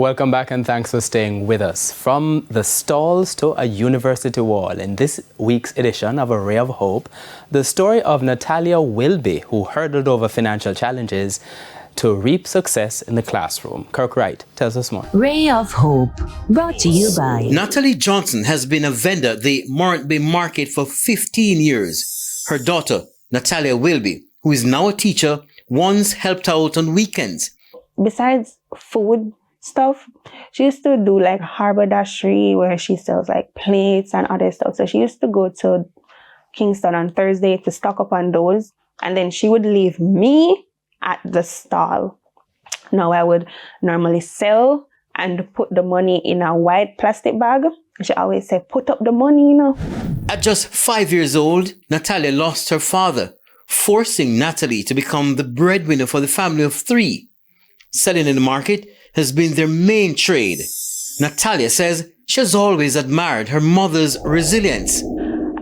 Welcome back and thanks for staying with us. From the stalls to a university wall, in this week's edition of A Ray of Hope, the story of Natalia Wilby, who hurdled over financial challenges to reap success in the classroom. Kirk Wright tells us more. Ray of Hope, brought to you by... Natalie Johnson has been a vendor at the Morant Bay Market for 15 years. Her daughter, Natalia Wilby, who is now a teacher, once helped out on weekends. Besides food stuff, she used to do like haberdashery where she sells like plates and other stuff. So she used to go to Kingston on Thursday to stock up on those, and then she would leave me at the stall. Now I would normally sell and put the money in a white plastic bag. She always said, put up the money, you know. At just 5 years old, Natalia lost her father, forcing Natalie to become the breadwinner for the family of 3. Selling in the market has been their main trade. Natalia says she has always admired her mother's resilience.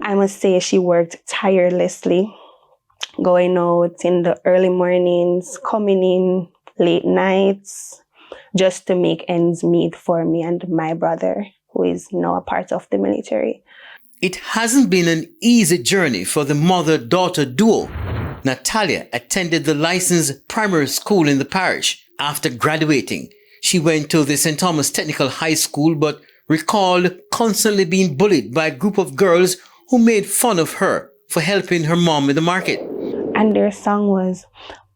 I must say she worked tirelessly, going out in the early mornings, coming in late nights, just to make ends meet for me and my brother, who is now a part of the military. It hasn't been an easy journey for the mother-daughter duo. Natalia attended the licensed primary school in the parish. After graduating, she went to the St. Thomas Technical High School but recalled constantly being bullied by a group of girls who made fun of her for helping her mom in the market. And their song was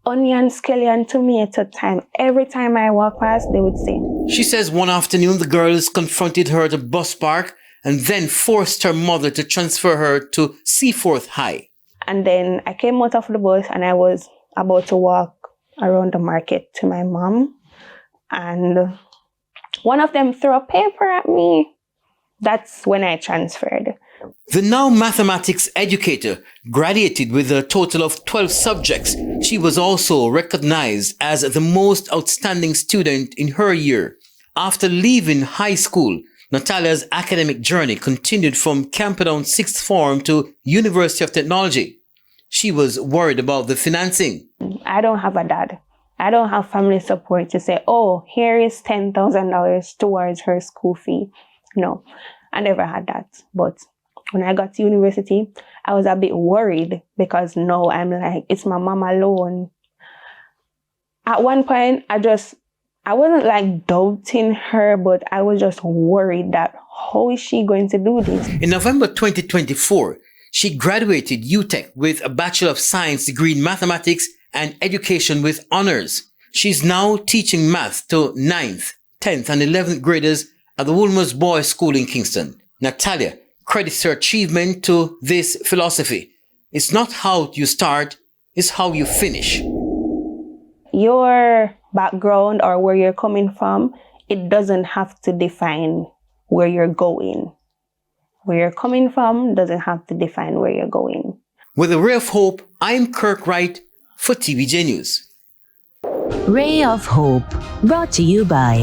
onion, scallion, tomato time. Every time I walk past, they would sing. She says one afternoon the girls confronted her at a bus park and then forced her mother to transfer her to Seaforth High. And then I came out of the bus and I was about to walk around the market to my mom. And one of them threw a paper at me. That's when I transferred. The now mathematics educator graduated with a total of 12 subjects. She was also recognized as the most outstanding student in her year. After leaving high school, Natalia's academic journey continued from Camperdown 6th Form to University of Technology. She was worried about the financing. I don't have a dad. I don't have family support to say, oh, here is $10,000 towards her school fee. No, I never had that. But when I got to university, I was a bit worried because now I'm like, it's my mom alone. At one point, I wasn't like doubting her, but I was just worried that how is she going to do this? In November 2024, she graduated UTech with a Bachelor of Science degree in Mathematics and Education with honors. She's now teaching math to 9th, 10th and 11th graders at the Woolmer's Boys School in Kingston. Natalia credits her achievement to this philosophy. It's not how you start, it's how you finish. Your background or where you're coming from, it doesn't have to define where you're going. Where you're coming from doesn't have to define where you're going. With a Ray of Hope, I'm Kirk Wright for TVJ News. Ray of Hope, brought to you by...